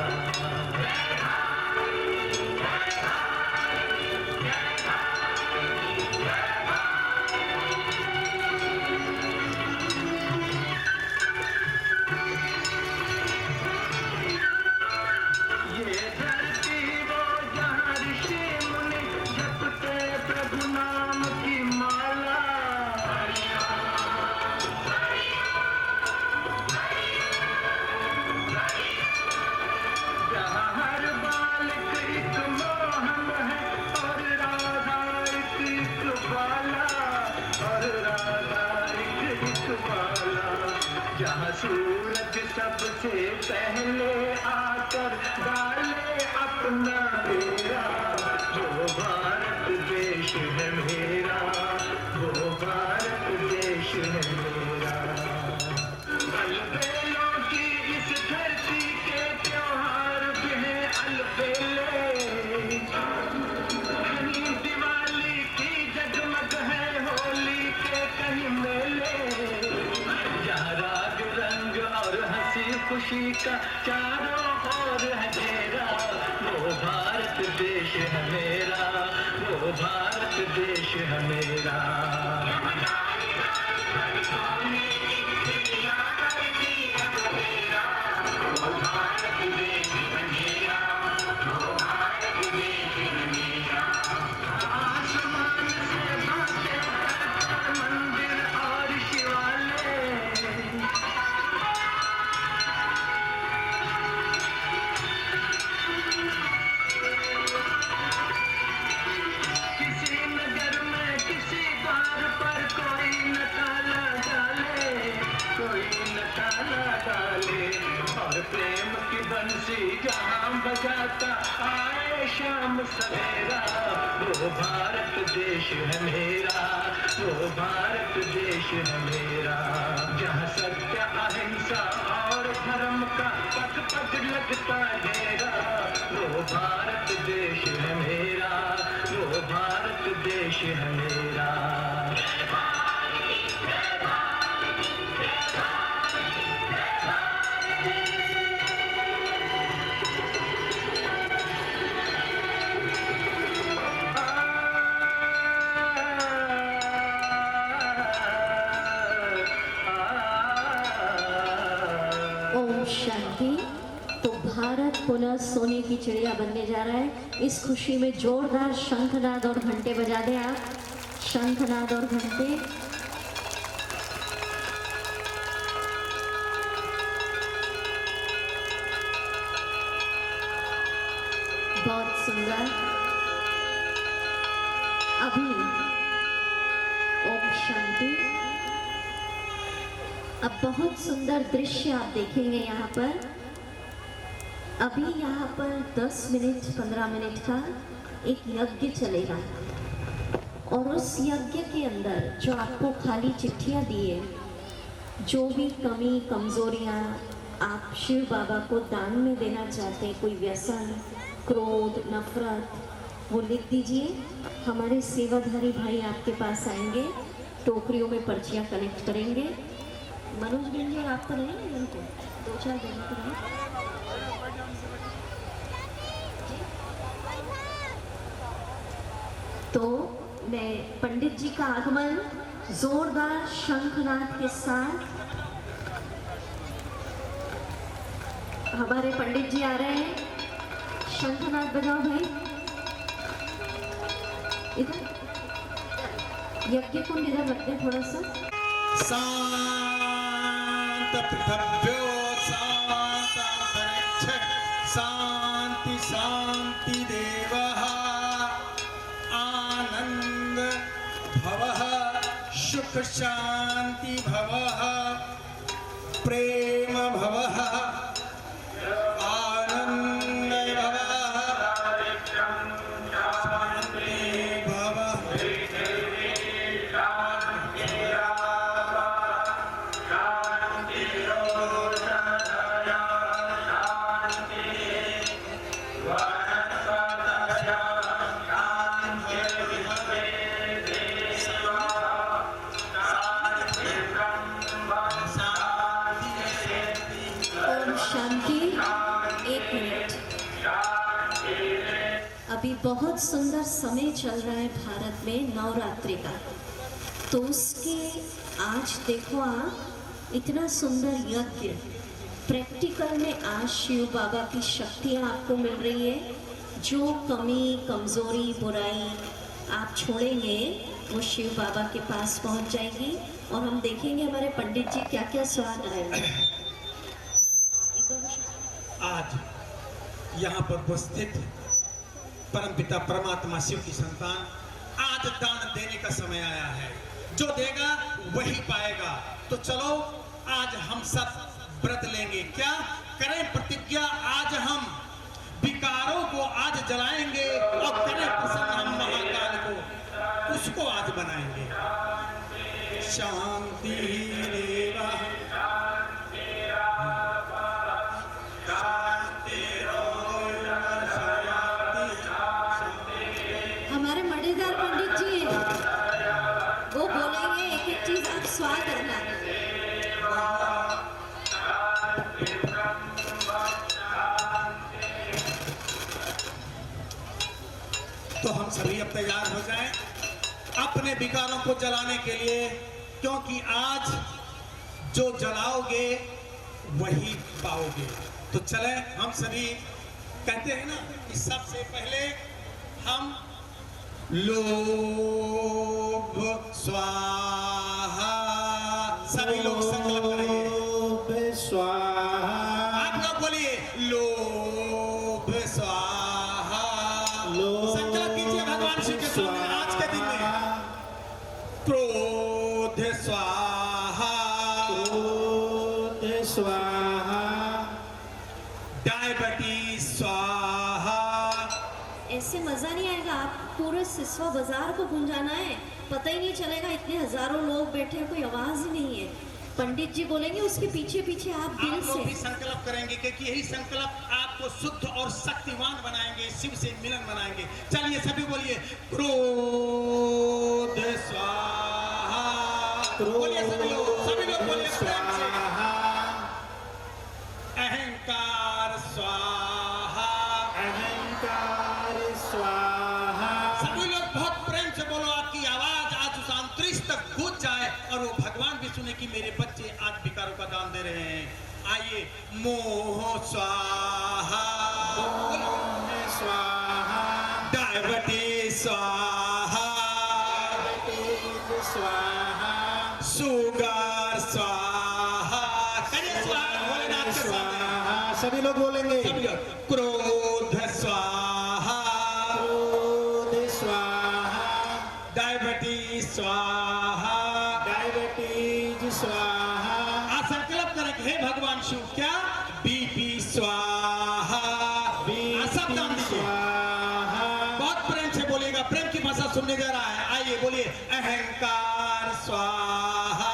जहाँ सूरज सबसे पहले आकर डाले अपना डेरा, वो भारत देश है मेरा, वो भारत देश है मेरा। अलबेलों की इस धरती के त्योहार भी हैं अलबेले, कहीं दिवाली की जगमग है, होली के कहीं मेले। खुशी का चारों ओर है घेरा, वो भारत देश है मेरा, वो भारत देश है मेरा। आसमान से बातें करता मंदिर कोई नशा ना डाले और प्रेम की बंसी जहां बजाता आए शाम सवेरा वो भारत देश है मेरा वो भारत देश है मेरा जहाँ सत्य अहिंसा और धर्म का पग पग लगता घेरा वो भारत देश है मेरा वो भारत देश है मेरा ओम शांति। तो भारत पुनः सोने की चिड़िया बनने जा रहा है। इस खुशी में जोरदार शंखनाद और घंटे बजा दें आप, शंखनाद और घंटे। बहुत सुंदर। अभी ओम शांति। अब बहुत सुंदर दृश्य आप देखेंगे यहाँ पर। अभी यहाँ पर 10 मिनट 15 मिनट का एक यज्ञ चलेगा और उस यज्ञ के अंदर जो आपको खाली चिट्ठियाँ दिए, जो भी कमी कमजोरियाँ आप शिव बाबा को दान में देना चाहते हैं, कोई व्यसन, क्रोध, नफरत, वो लिख दीजिए। हमारे सेवाधारी भाई आपके पास आएंगे, टोकरियों में पर्चियाँ कलेक्ट करेंगे। मनोज बेन जी आप तो रहेंगे, उनको 2-4 दिन के लिए। तो मैं पंडित जी का आगमन जोरदार शंखनाद के साथ, हमारे पंडित जी आ रहे हैं। शंखनाद बजाओ भाई। इधर यज्ञ कुंड इधर रखते थोड़ा सा। शांत पृथ्व्यो शांतान्तरिक्ष शांति शांति देवः आनंद भवः सुख शांति भवः प्रेम भवः आनंद भवः शांति भवः ओम शांति। एक मिनट। अभी बहुत सुंदर समय चल रहा है भारत में नवरात्रि का, तो उसके आज देखो आप इतना सुंदर यज्ञ प्रैक्टिकल में आज शिव बाबा की शक्तियाँ आपको मिल रही है। जो कमी कमजोरी बुराई आप छोड़ेंगे वो शिव बाबा के पास पहुंच जाएगी और हम देखेंगे हमारे पंडित जी क्या क्या स्वाद आएगा। आज यहाँ पर उपस्थित परमपिता परमात्मा शिव की संतान, आज दान देने का समय आया है। जो देगा वही पाएगा। तो चलो आज हम सब व्रत लेंगे। क्या करें प्रतिज्ञा? आज हम विकारों को आज जलाएंगे और करें प्रसन्न हम महाकाल को, उसको आज बनाएंगे। शांति देवा हमारे मजेदार पंडित जी वो बोलेंगे एक एक चीज आप स्वाद करना। तो हम सभी अब तैयार हो जाएं अपने विकारों को जलाने के लिए, क्योंकि आज जो जलाओगे वही पाओगे। तो चले हम सभी कहते हैं ना कि सबसे पहले हम लोभ स्वाहा, सभी लोग संकल्प करेंगे। स्वाहा। आप लोग बोलिए लोभ स्वाहा। संकल्प कीजिए भगवान शिव के सामने आज के दिन में। क्रोध स्वाहा। स्वाहा, डायबिटीज स्वाहा। ऐसे मजा नहीं आएगा, आप पूरे सिसवा बाजार को गुंजाना है, पता ही नहीं चलेगा, इतने हजारों लोग बैठे हैं, कोई आवाज ही नहीं है। पंडित जी बोलेंगे, उसके पीछे पीछे आप दिल आप लोग भी से संकल्प करेंगे क्योंकि यही संकल्प आपको शुद्ध और शक्तिवान बनाएंगे, शिव से मिलन बनाएंगे। चलिए सभी बोलिए, क्रोध स्वाहा। बोलिए सभी लोग बोलिए प्रेम से। अहंकार स्वाहा, अहंकार स्वाहा। सभी लोग बहुत प्रेम से बोलो, आपकी आवाज आज उस अंतरिक्ष तक गूंज जाए और वो भगवान भी सुने कि मेरे बच्चे आज विकारों का दान दे रहे हैं। आइए, मोह स्वाहा, ओम स्वाहा, डायबिटीज स्वाहा, डायबिटीज स्वाहा, शुगर स्वाहा। करिए स्वाहा भोलेनाथ के सामने। स्वाहा। सभी लोग बोलेंगे, सभी लोग, क्रोध स्वाहा, क्रोध स्वाहा, डायबिटीज स्वाहा। डायबिटीज स्वाहा, आज संकल्प करें कि हे भगवान शिव, क्या बीपी स्वाहा। आज सब दान दीजिए, स्वाहा, बहुत प्रेम से बोलिएगा, प्रेम की भाषा सुनने जा रहा है। आइए बोलिए, अहंकार स्वाहा।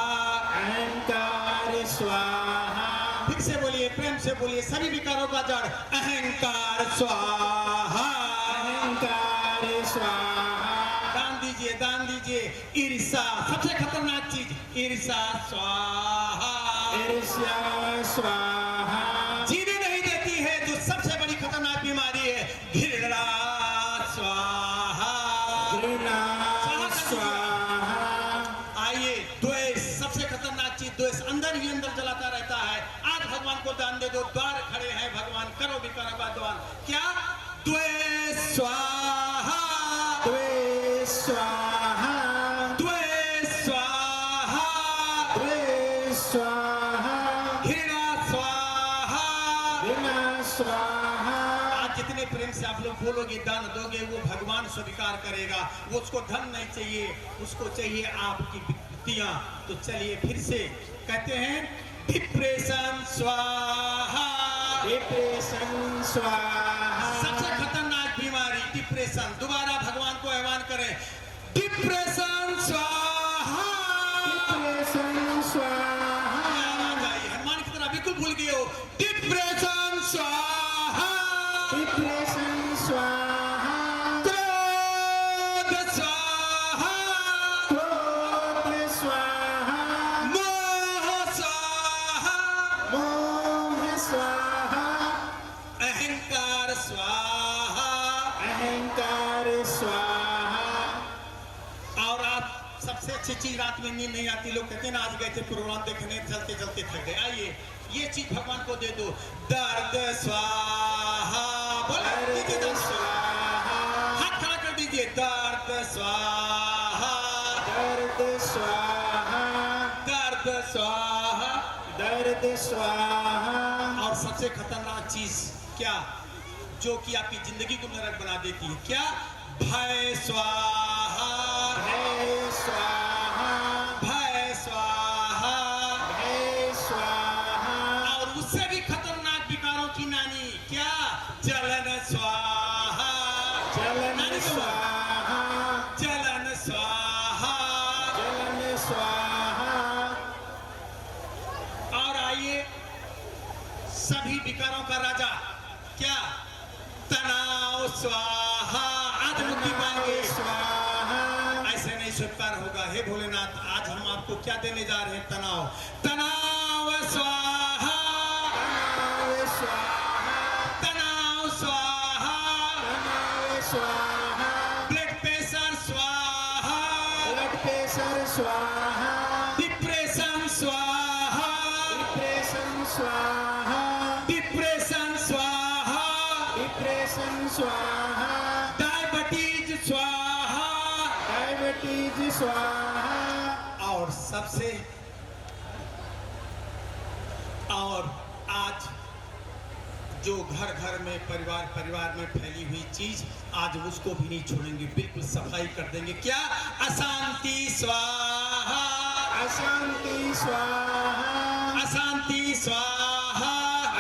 अहंकार स्वाहा, फिर से बोलिए, प्रेम से बोलिए, सभी विकारों का जड़ अहंकार स्वाहा। अहंकार स्वाहा, दान दीजिए, दान दीजिए। ईर्षा, सबसे खतरनाक चीज, ईर्षा स्वाहा। ईर्ष्या स्वाहा, जीने नहीं देती है, जो सबसे बड़ी खतरनाक बीमारी है, घृणा स्वाहा। घृणा स्वाहा, आइए, द्वेष, सबसे खतरनाक चीज द्वेष, अंदर ही अंदर जलाता रहता है। आज भगवान को दान दे दो, द्वार खड़े हैं भगवान, करो विकारों का दान। क्या द्वेष स्वाहा, द्वेष स्वाहा, द्वेष स्वाहा, द्वेष स्वाहा, घृणा स्वाहा। घृणा स्वाहा। आज जितने प्रेम से आप लोग बोलोगे, दान दोगे, वो भगवान स्वीकार करेगा। वो उसको धन नहीं चाहिए, उसको चाहिए आपकी विकृतियां। तो चलिए फिर से कहते हैं, डिप्रेशन स्वाहा। डिप्रेशन स्वाहा, सबसे खतरनाक बीमारी डिप्रेशन। दोबारा भगवान को आह्वान करें, डिप्रेशन स्वाहा। डिप्रेशन स्वाहा, आवाज आई, हनुमान की तरह बिल्कुल भूल गए हो। डिप्रेशन स्वाहा, डिप्रेशन स्वाहा, क्रोध स्वाहा, क्रोध स्वाहा, मोह स्वाहा, मोह स्वाहा, अहंकार स्वाहा। अहंकार स्वाहा। और आप सबसे अच्छी चीज, रात में नींद नहीं आती, लोग कहते हैं ना, आज गए थे प्रोग्राम देखने, चलते चलते थक गए। आइए, ये चीज भगवान को दे दो, दर्द स्वाहा। बोले दीजिए, दर्द स्वाहा। हाथ खड़ा कर दीजिए, दर्द स्वाहा, दर्द स्वाहा, दर्द स्वाहा। दर्द स्वाहा। और सबसे खतरनाक चीज क्या, जो कि आपकी जिंदगी को नरक बना देती है, क्या, भय स्वाहा। भय स्वाहा, भय स्वाहा। भय स्वाहा, और उससे भी खतरनाक विकारों की नानी, क्या, जलन स्वाहा। जलन नानी को बोलो, स्वाहा, जलन स्वाहा। जलन स्वाहा। और आइए, सभी विकारों का राजा, क्या, तनाव स्वाहा। आज मुक्ति पाएंगे, स्वाहा, ऐसे नहीं स्वीकार होगा। हे भोलेनाथ, आज हम आपको क्या देने जा रहे हैं, तनाव। तनाव स्वाहा, तनाव स्वाहा, तनाव स्वाहा। तनाव स्वाहा, ब्लड प्रेशर स्वाहा, ब्लड प्रेशर स्वाहा, डिप्रेशन स्वाहा, डिप्रेशन स्वाहा, डिप्रेशन स्वाहा, डिप्रेशन स्वाहा, डायबिटीज स्वाहा। डायबिटीज स्वाहा। और सबसे, और आज जो घर घर में, परिवार परिवार में फैली हुई चीज, आज उसको भी नहीं छोड़ेंगे, बिल्कुल सफाई कर देंगे। क्या, अशांति स्वाहा, अशांति स्वाहा, अशांति स्वाहा।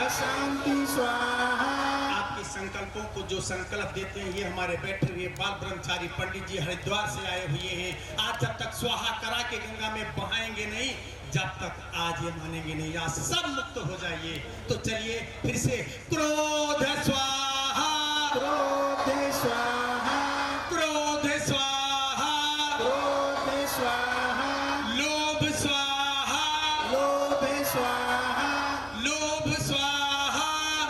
अशांति स्वाहा। आपके संकल्पों को जो संकल्प देते हैं, ये हमारे बैठे हुए बाल ब्रह्मचारी पंडित जी हरिद्वार से आए हुए हैं। आज जब तक स्वाहा करा के गंगा में बहाएंगे नहीं, जब तक आज ये मानेंगे नहीं, आज सब मुक्त हो जाइए। तो चलिए फिर से क्रोध स्वाहा, क्रोध स्वाहा। क्रोध स्वाहा, क्रोध स्वाहा। लोभ स्वाहा, लोभ स्वाहा। लोभ स्वाहा,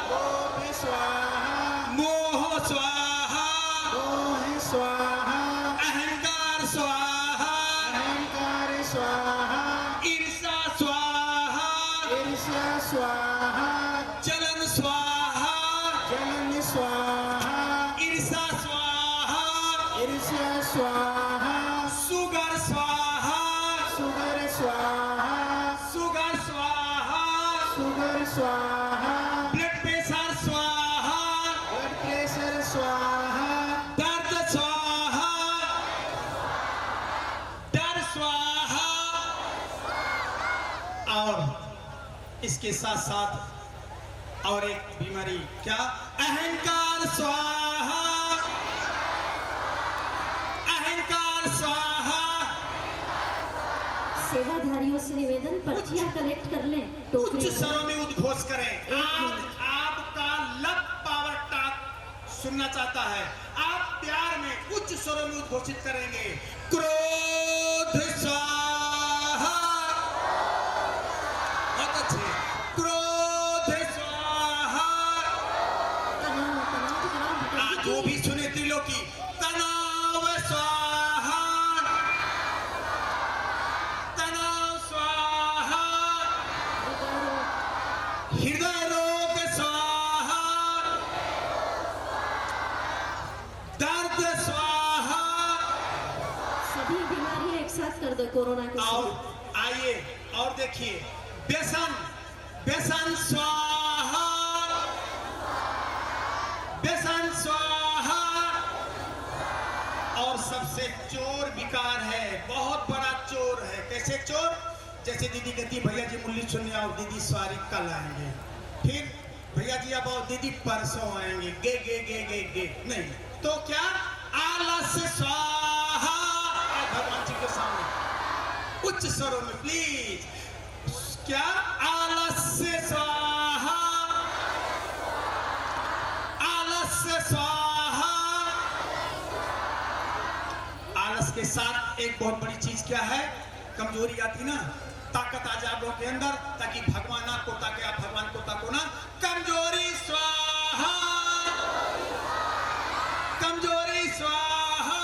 लोभ स्वाहा। मोह स्वाहा, मोह स्वाहा। अहंकार स्वाहा, अहंकार स्वाहा। ईर्ष्या स्वाहा, ईर्ष्या स्वाहा। जलन स्वाहा, जलन स्वाहा। ईर्ष्या स्वाहा, ईर्ष्या स्वाहा। सुगर स्वाहा, सुगर स्वाहा। सुगर स्वाहा, सुगर स्वाहा। ब्लड प्रेशर स्वाहा, ब्लड प्रेशर स्वाहा। दर्द स्वाहा, डर स्वाहा। और इसके साथ साथ और एक बीमारी, क्या? अहंकार स्वाहा, अहंकार स्वाहा। सेवाधारियों से निवेदन, पर्चियां कलेक्ट कर लें टोकरी उच्च में। स्वरों में उद्घोष करें। आज आपका लव पावर टॉक सुनना चाहता है। आप प्यार में उच्च स्वरों में उद्घोषित करेंगे, क्रोध स्वाहा। बहुत अच्छे, क्रोध स्वाहा। आज जो भी सुने त्रिलोकी, तनाव स्वाहा, तनाव स्वाहा। हृदय रोग स्वाहा, दर्द स्वाहा। सभी बीमारियां एक साथ कर दो कोरोना के और साथ। आइए और देखिए, व्यसन, व्यसन स्वाहा, व्यसन स्वाहा। और सबसे चोर विकार है, बहुत बड़ा चोर है। कैसे चोर? जैसे दीदी कहती भैया जी मुरली सुनने आओ, दीदी सॉरी कल आएंगे। फिर भैया जी अब आओ, दीदी परसों आएंगे। गे गे गे गे गे नहीं तो क्या? आलस स्वाहा। भगवान जी के सामने उच्च स्वरों में प्लीज, क्या? आलस्य स्वाहा, आलस्य स्वाहा। आलस के साथ एक बहुत बड़ी चीज क्या है? कमजोरी आती ना, ताकत आ जाए आप लोगों के अंदर, ताकि भगवान आपको ताके, आप भगवान को ताको ना। कमजोरी स्वाहा, कमजोरी स्वाहा।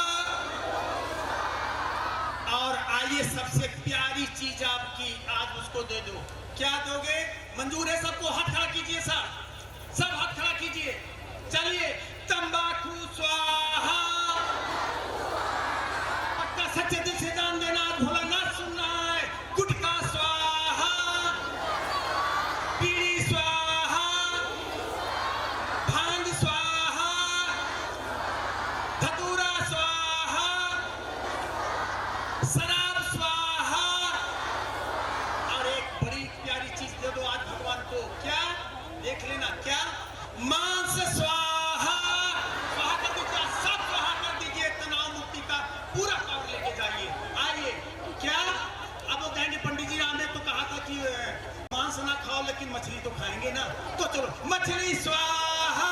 और आइए सबसे प्यारी चीज आपकी, आज उसको दे दो। क्या दोगे? मंजूर है सबको? हाथ खड़ा कीजिए सब हाथ खड़ा कीजिए। चलिए, तंबाकू स्वाहा। पक्का सच्चे दिल से जान देना, भोलानाथ सुनना है। गुटखा स्वाहा, बीड़ी स्वाहा, भांग स्वाहा, धतूरा स्वाहा, शराब स्वाहा। और एक बड़ी प्यारी चीज दे दो आज भगवान को, क्या? देख लेना, क्या? मांस स्वाहा। स्वाहा कर दीजिए, सब स्वाहा कर दीजिए। तनाव मुक्ति का पूरा पावर लेके जाइए। आइए, क्या? अब वो कहेंगे पंडित जी आपने तो कहा था कि मांस ना खाओ, लेकिन मछली तो खाएंगे ना। तो चलो, मछली स्वाहा।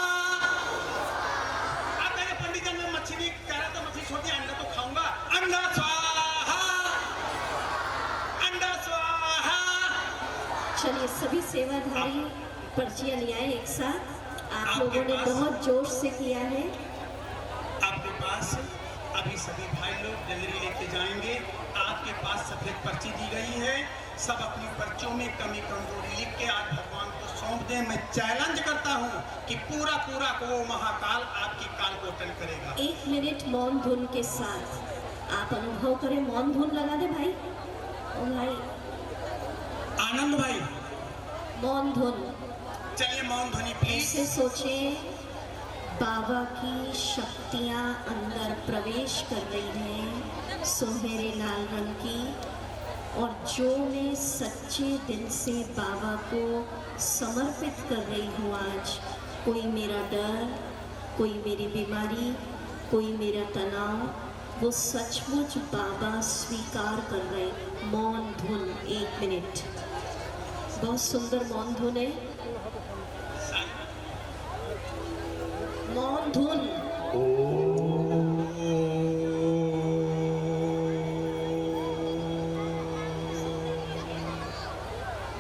आप कहेंगे पंडित जी मैं मछली कह रहा था, मछली छोड़ दिया, अंडा तो खाऊंगा। अंडा स्वाहा, अंडा स्वाहा। चलिए सभी सेवाधारी पर्चियां ले आए एक साथ। आप आपके लोगों ने पास- बहुत जोश से किया है। आपके पास अभी सभी भाई लोग जल्दी लेके जाएंगे। आपके पास सफेद पर्ची दी गई है। सब अपनी पर्चियों में कमी कमजोरी लिख के आज भगवान को सौंप दें। मैं चैलेंज करता हूं कि पूरा पूरा को वो महाकाल आपकी काल को टन करेगा। 1 मिनट मौन धुन के साथ आप अनुभव करें। मौन धुन लगा दे भाई। ओ भाई, आनंद भाई, मौन धुन। चलिए मौन ध्वनि प्लीज। ऐसे सोचें, बाबा की शक्तियाँ अंदर प्रवेश कर रही हैं, सुनहरे लाल रंग की। और जो मैं सच्चे दिल से बाबा को समर्पित कर रही हूँ आज, कोई मेरा डर, कोई मेरी बीमारी, कोई मेरा तनाव, वो सचमुच बाबा स्वीकार कर रहे। मौन धुन 1 मिनट। बहुत सुंदर मौन धुन है। मौन धुन।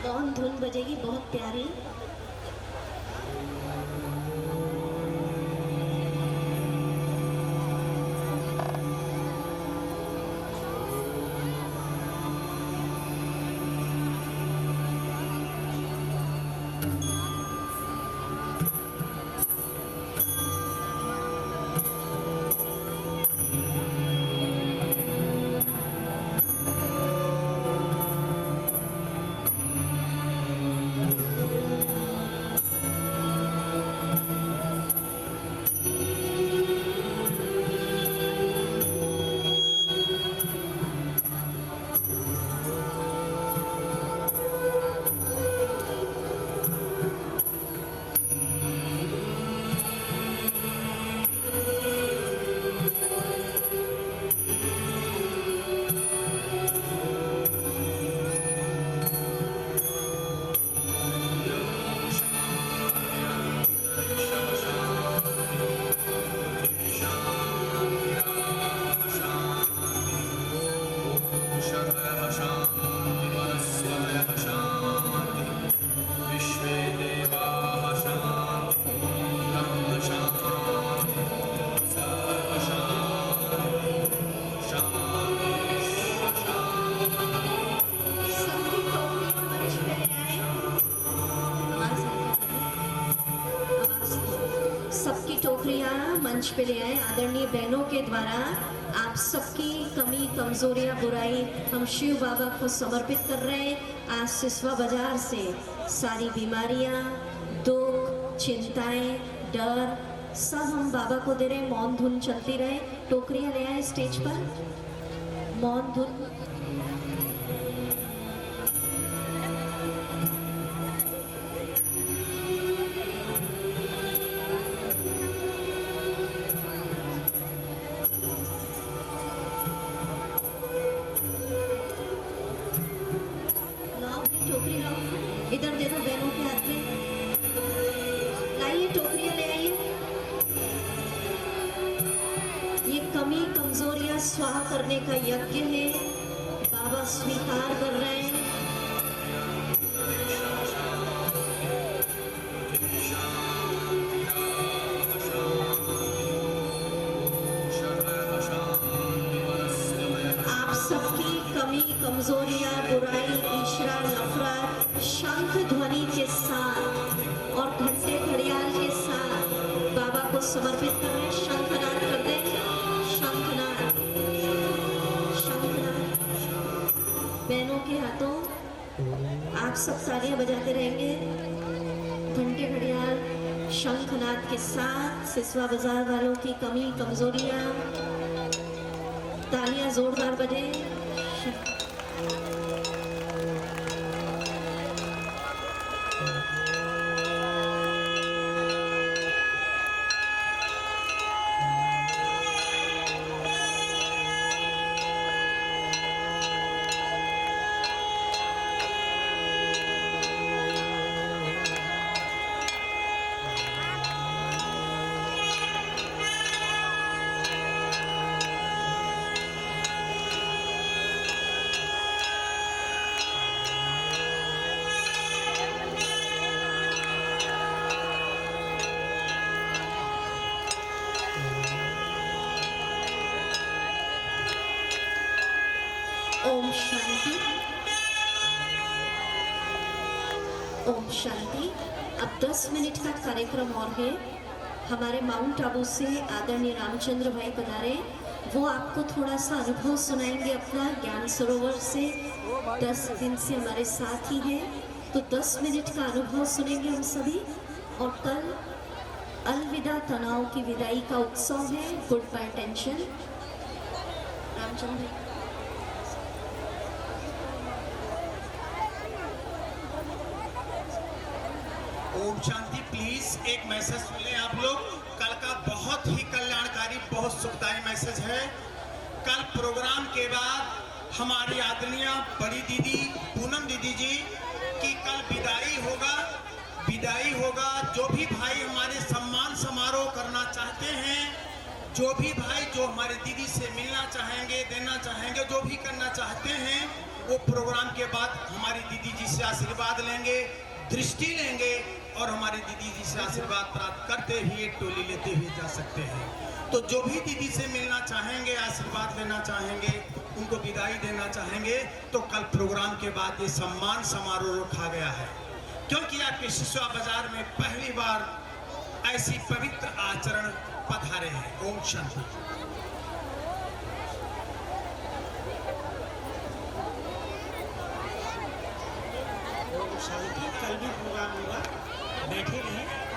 मौन धुन बजेगी बहुत प्यारी। सबकी टोकरियां मंच पे ले आए। आदरणीय बहनों के द्वारा आप सबकी कमी, कमजोरियां, बुराई हम शिव बाबा को समर्पित कर रहे हैं। आज सिसवा बाजार से सारी बीमारियां, दुख, चिंताएं, डर सब हम बाबा को दे रहे हैं। मौन धुन चलती रहे। टोकरियां ले आए स्टेज पर। मौन धुन। टोकरी लाओ, इधर दे दो बहनों के हाथ में। लाइए टोकरियां ले आइए। ये कमी, कमजोरियां स्वाहा करने का यज्ञ है। बाबा स्वीकार कर रहे हैं। आप सबकी कमी, कमजोरियां, बुराई, ईर्ष्या, नफरत शंख ध्वनि के साथ और घंटे घड़ियाल के साथ बाबा को समर्पित कर रहे हैं। शंखनाद कर दे। शंखनाद, शंखनाद। बहनों के हाथों आप सब तालियां बजाते रहेंगे। घंटे घड़ियाल शंखनाद के साथ सिसवा बाजार वालों की कमी, कमजोरियां, तालियां जोरदार बजे। ओम शांति। ओम शांति। अब 10 मिनट का कार्यक्रम और है। हमारे माउंट आबू से आदरणीय रामचंद्र भाई पधारे। वो आपको थोड़ा सा अनुभव सुनाएंगे अपना ज्ञान सरोवर से। 10 दिन से हमारे साथ ही हैं, तो 10 मिनट का अनुभव सुनेंगे हम सभी। और कल अलविदा तनाव की विदाई का उत्सव है। Good bye tension. रामचंद्र ओम शांति। प्लीज एक मैसेज सुन लें आप लोग। कल का बहुत ही कल्याणकारी, बहुत सुखदायी मैसेज है। कल प्रोग्राम के बाद हमारी आदरणीय बड़ी दीदी पूनम दीदी जी की कल विदाई होगा। जो भी भाई हमारे सम्मान समारोह करना चाहते हैं, जो भी भाई जो हमारे दीदी से मिलना चाहेंगे, देना चाहेंगे, जो भी करना चाहते हैं, वो प्रोग्राम के बाद हमारी दीदी जी से आशीर्वाद लेंगे, दृष्टि लेंगे और हमारी दीदी जी से आशीर्वाद प्राप्त करते हुए टोली लेते हुए जा सकते हैं। तो जो भी दीदी से मिलना चाहेंगे, आशीर्वाद लेना चाहेंगे, उनको विदाई देना चाहेंगे, तो कल प्रोग्राम के बाद ये सम्मान समारोह रखा गया है, क्योंकि आपके शिशुआ बाजार में पहली बार ऐसी पवित्र आचरण पधारे हैं। ओम शांति। ओम शांति। कल भी प्रोग्राम होगा, बैठे रहिए।